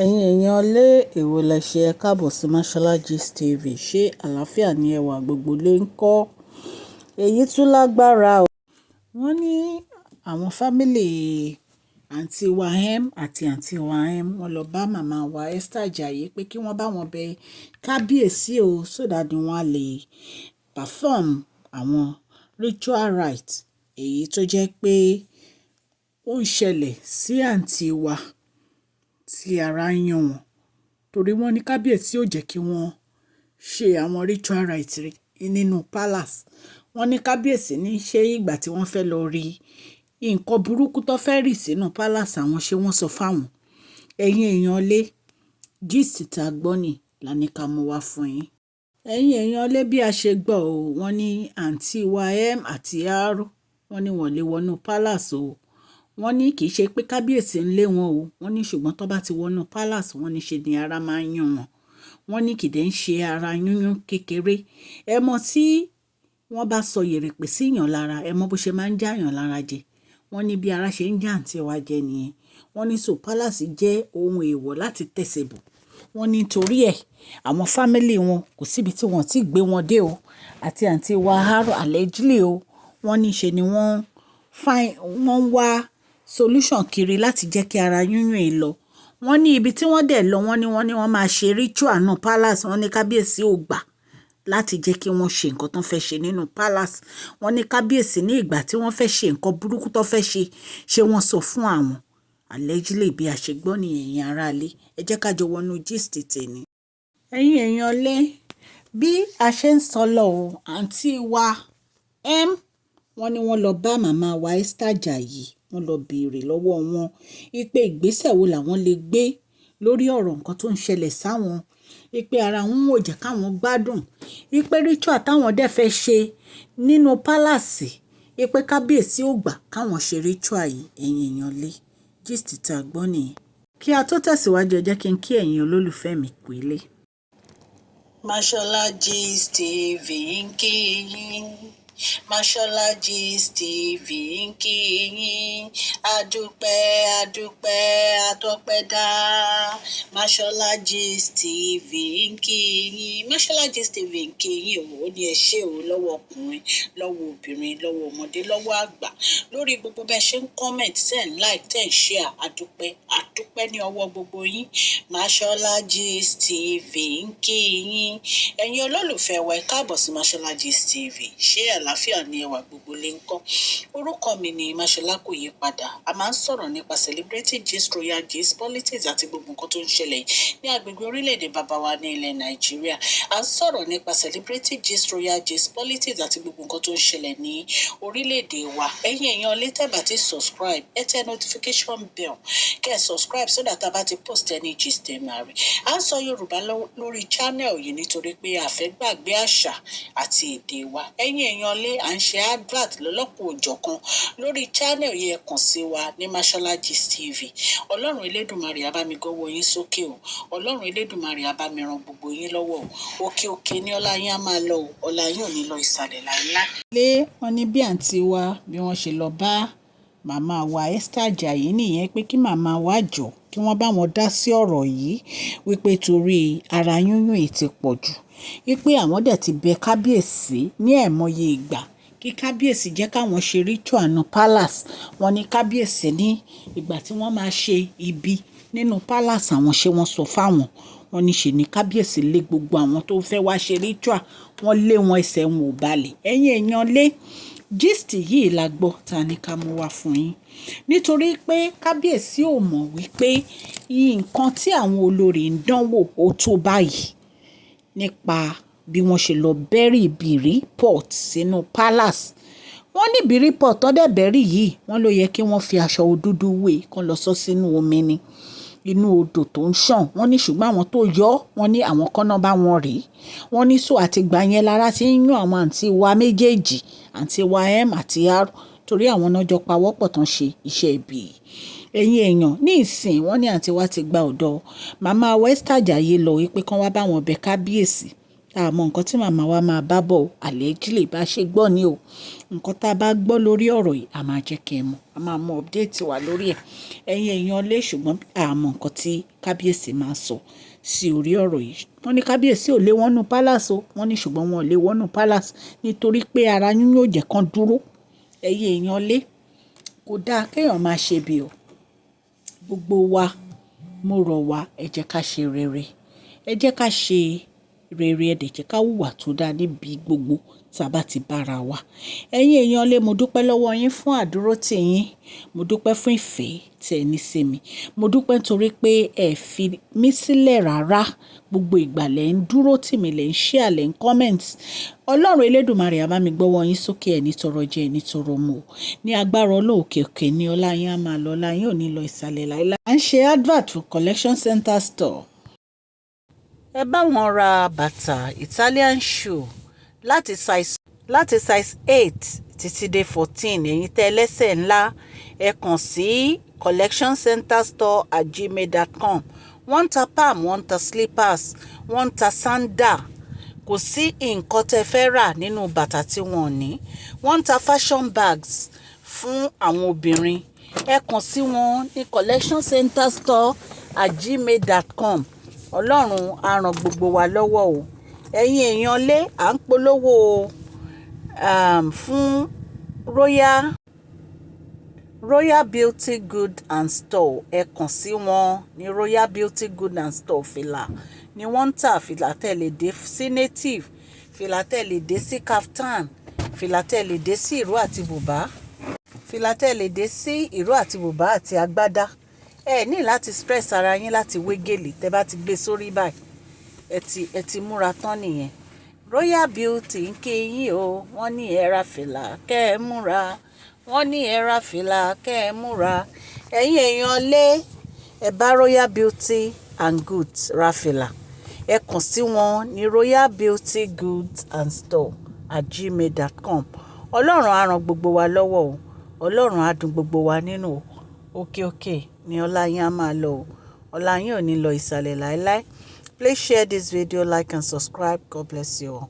Ẹ̀yin èèyàn lé èwo lẹ ṣe ẹ káàbọ̀ sí Mashola Gist TV. Ṣé àlàáfíà ni ẹwà gbogbo lè ń kọ́? Èyí tún lágbára o. Wọ́n ní àwọn fámìlì àǹtí wa àti àǹtí wa wọ́n lọ bá màmá wa Esther Ajayi pé kí wọ́n bá wọn bẹ kábíyèsí o so that wọ́n á lè perform àwọn ritual rites èyí tó jẹ́ pé ó ń ṣẹlẹ̀ sí àǹtí wa tí ara ń yàn wọ́n torí wọ́n ní kábíyèsí ò jẹ́ kí wọ́n ṣe àwọn ritual rites nínú palace. Wọ́n ní kábíyèsí ní ṣé ìgbà tí wọ́n fẹ́ lọ rí nǹkan burúkú tó fẹ́ rì sínú palace àwọn ṣé wọ́n sọ fáwọn. Ẹ̀yin èèyàn lé gist tá gbọ́ ni la ní ká mú wá fún yín. Ẹ̀yin èèyàn lé bí a ṣe gbọ́ o, wọ́n ní àǹtí wa àti àárò wọ́n ní wọ́n lè wọnú palace o. Wọ́n ní kì í ṣe pé kábíyèsí ń lé wọn o. Wọ́n ní ṣùgbọ́n tó bá ti wọnú palace wọ́n ní ṣe ni ara máa ń yún wọn. Wọ́n ní kì í dẹ̀ ń ṣe ara yúnyún kékeré. Ẹ mọ̀ tí wọ́n bá sọ yèrèpè sí èèyàn lára, ẹ mọ̀ bó ṣe máa ń já èèyàn lára jẹ. Wọ́n ní bí ara ṣe ń já àǹtí wa jẹ nìyẹn. Wọ́n ní so palace jẹ́ ohun èèwọ̀ láti tẹ̀sẹ̀ bọ̀. Wọ́n ní torí ẹ̀ àwọn fámìlì wọn kò síbi tí wọ́n ti gbé wọn dé o. Àti àǹtí wa allegedly o. Wọ́n ní ṣe ni wọ́n wá solution kiri láti jẹ́ kí ara yúnyún ẹ̀ lọ. Wọ́n ní ibi tí wọ́n dẹ̀ lọ wọ́n máa ṣe ritual náà palace. Wọ́n ní kábíyèsí ò gbà láti jẹ́ kí wọ́n ṣe nǹkan tó fẹ́ ṣe nínú palace. Wọ́n ní kábíyèsí ní ìgbà tí wọ́n fẹ́ ṣe nǹkan burúkú tó fẹ́ ṣe wọ́n sọ fún àwọn. Allegedly bí a ṣe gbọ́ ní ẹ̀yin aráalé. Ẹ jẹ́ ká jọ wọnú gist tèmi. Ẹ̀yin èèyàn lé bí a ṣe ń sọ lọ o, àǹtí wa wọ́n ní wọ́n lọ bá màmá wa Esther Ajayi. Wọ́n lọ béèrè lọ́wọ́ wọn ipe ìgbésẹ̀ wo làwọn lè gbé lórí ọ̀rọ̀ nǹkan tó ń ṣẹlẹ̀ sáwọn. Ipe ara wọn ò jẹ́ káwọn gbádùn. Ipe ritual táwọn dẹ̀ fẹ́ ṣe nínú palace. Ipe kábíyèsí ò gbà káwọn ṣe ritual yìí. Ẹ̀yin èèyàn lé gist tá gbọ́ nìyẹn. Kí a tó tẹ̀síwájú ẹ jẹ́ kí n kí ẹ̀yin olólùfẹ́ mi pélé. Mashola Gist TV ń kí yín. Mashola Gist TV ń kí yín. Adúpẹ́ atọ́pẹ́dá. Mashola Gist TV ń kí yín. Mashola Gist TV ń kí yín o. Ó ní ẹ ṣé o lọ́wọ́ ọkùnrin, lọ́wọ́ obìnrin, lọ́wọ́ ọmọdé, lọ́wọ́ àgbà. Lórí gbogbo bẹ́ẹ̀ ṣe ń comment, tẹ́ ń like, tẹ́ ń share. Adúpẹ́ ní ọwọ́ gbogbo yín. Mashola Gist TV ń kí yín. Ẹ̀yin olólùfẹ́ wa ẹ káàbọ̀ sí Mashola Gist TV. Ṣé àlàáfíà ni ẹwà gbogbo lè ń kọ́? Orúkọ mi ni Mashola kò yí padà. A máa ń sọ̀rọ̀ nípa celebrity gist, royal gist, politics àti gbogbo nǹkan tó ń ṣẹlẹ̀ ní agbègbè orílẹ̀-èdè bàbá wa ní ilẹ̀ Nàìjíríà. A ń sọ̀rọ̀ nípa celebrity gist, royal gist, politics àti gbogbo nǹkan tó ń ṣẹlẹ̀ ní orílẹ̀-èdè wa. Ẹ̀yin èèyàn lè tẹ́ bá ti subscribe, ẹ tẹ notification bell kẹ́ ẹ subscribe so that a bá ti post any gist ẹ máa rí. A ń sọ Yorùbá lórí channel yìí nítorí pé a fẹ́ gbàgbé àṣà àti èdè wa. Ẹ̀yin èèyàn lé à ń ṣe advert lọ́lọ́kùn òjọ̀kan lórí channel yẹn kàn sí wa ní Mashola Gist TV. Ọlọ́run Elédùmarè á bá mi gọ́wọ́ yín sókè o. Ọlọ́run Elédùmarè á bá mi ran gbogbo yín lọ́wọ́ o. Òkè òkè ni ọlá yín á máa lọ o. Ọlá yín ò ní lọ ìsàlẹ̀ láíláí. Lé wọn ní bí àǹtí wa bí wọ́n ṣe lọ bá màmá wa Esther Ajayi nìyẹn pé kí màmá wa jọ kí wọ́n bá wọn dá sí ọ̀rọ̀ yìí wípé torí ara yúnyún yìí ti pọ̀ jù. Wípé àwọn dẹ̀ ti bẹ kábíyèsí ní ẹ̀mọye ìgbà kí kábíyèsí jẹ́ káwọn ṣe ritual nínú palace. Wọ́n ní kábíyèsí ní ìgbà tí wọ́n máa ṣe ibi nínú palace àwọn ṣé wọ́n sọ fáwọn. Wọ́n ní ṣe ni kábíyèsí lé gbogbo àwọn tó fẹ́ wá ṣe ritual. Wọ́n lé wọn ẹsẹ̀ wọn ò balẹ̀. Ẹ̀yin èèyàn lé gist yìí la gbọ́ ta ní ká mú wá fún yín. Nítorí pé kábíyèsí ò mọ̀ wípé nǹkan tí àwọn olórí ń dánwò ó tó báyìí nípa bí wọ́n ṣe lọ bẹ́rì ìbìrí pot sínú palace. Wọ́n ní ìbìrí pot tó dẹ̀ bẹ́rì yìí wọ́n ló yẹ kí wọ́n fi aṣọ dúdú wé kán lọ sọ sínú omi ni inú odò tó ń ṣàn. Wọ́n ní ṣùgbọ́n àwọn tó yọ wọ́n ní àwọn kan náà bá wọn rèé. Wọ́n ní so àtìgbà yẹn lára ti ń yún àwọn àǹtí wa méjèèjì, àǹtí wa àti r torí àwọn náà jọ pawọ́pọ̀ tán ṣe iṣẹ́ ibi. Ẹ̀yin èèyàn ní ìsìn wọ́n ní àǹtí wa ti gba ọ̀dọ̀ màmá wa Esther Ajayi lọ wípé kán wá bá wọn bẹ kábíyèsí àmọ́ nǹkan tí màmá wa máa bá bọ̀ allegedly bá ṣe gbọ́ ni o. Nǹkan tá a bá gbọ́ lórí ọ̀rọ̀ yìí a máa jẹ́ kí ẹ mọ̀, a máa mọ update wa lórí ẹ̀. Ẹ̀yin èèyàn lé ṣùgbọ́n àmọ́ nǹkan tí kábíyèsí máa sọ sí orí ọ̀rọ̀ yìí. Wọ́n ní kábíyèsí ò lé wọ́n nú palace o, wọ́n ní ṣùgbọ́n wọn ò lé wọ́n nú palace nítorí pé ara yín yóò jẹ́ kán dúró. Ẹ̀yin èèyàn lé kò dáa kéèyàn máa ṣe bí o. Gbogbo wa mo rọ̀ wá ẹ jẹ́ ká ṣe rere, ẹ jẹ́ ká ṣe rere, ẹ dẹ̀ jẹ́ ká hùwà tó dáa níbi gbogbo tá a bá ti bára wa. Ẹ̀yin èèyàn lé mo dúpẹ́ lọ́wọ́ yín fún àdúrótì yín, mo dúpẹ́ fún ìfẹ́ tí ẹ ní sí mi, mo dúpẹ́ nítorí pé ẹ fi mí sílẹ̀ rárá. Gbogbo ìgbà lẹ̀ ń dúró tì mí, lẹ̀ ń share, lẹ̀ ń comment. Ọlọ́run Elédùmarè á bá mi gbọ́wọ́ yín sókè, ẹ̀ ní tọrọ jẹ, ẹ̀ ní tọrọ mu. Ní agbára Ọlọ́run òkè òkè ní ọlá yín á máa lọ, ọlá yín ò ní lọ ìsàlẹ̀ láíláí. À ń ṣe advert fún collection center store. Ẹ bá wọn ra bàtà Italian shoe láti size 8 títí dé 14. Ẹ̀yin tẹ́ ẹlẹ́sẹ̀ ńlá ẹ kàn sí collectioncenterstore@gmail.com. Wọ́n ń ta palm, wọ́n ń ta slippers, wọ́n ń ta sandal. Kò sí nǹkan tẹ́ fẹ́ rà nínú bàtà tí wọ́n ní. Wọ́n ń ta fashion bags fún àwọn obìnrin. Ẹ kàn sí wọn ní collectioncenterstore@gmail.com. Ọlọ́run á ràn gbogbo wa lọ́wọ́ o. Ẹ̀yin èèyàn lé à ń polówó fún Royal Beauty Good and Store. Ẹ kàn sí wọn ní Royal Beauty Good and Store. Fìlà ni wọ́n ń tà, fìlà tẹ́ lè dé sí native, fìlà tẹ́ lè dé sí kaftan, fìlà tẹ́ lè dé sí ìró àti bùbá, fìlà tẹ́ lè dé sí ìró àti bùbá àti agbádá. Ẹ ní láti stress ara yín láti wé gèlè tẹ́ bá ti gbé sórí báyìí. Ẹ ti múra tán nìyẹn. Royal Beauty ń kí yín o, wọ́n ní ẹ ra fìlà kẹ́ ẹ múra, wọ́n ní ẹ ra fìlà kẹ́ ẹ múra. Ẹ̀yin èèyàn lé ẹ bá Royal Beauty and Goods ra fìlà. Ẹ kàn sí wọn ní Royal Beauty Goods and Store@gmail.com. Ọlọ́run á ràn gbogbo wa lọ́wọ́ o. Ọlọ́run á dùn gbogbo wa nínú o. Òkè òkè ni ọlá yín á máa lọ o. Ọlá yín ò ní lọ ìsàlẹ̀ láíláí. Please share this video, like and subscribe. God bless you all.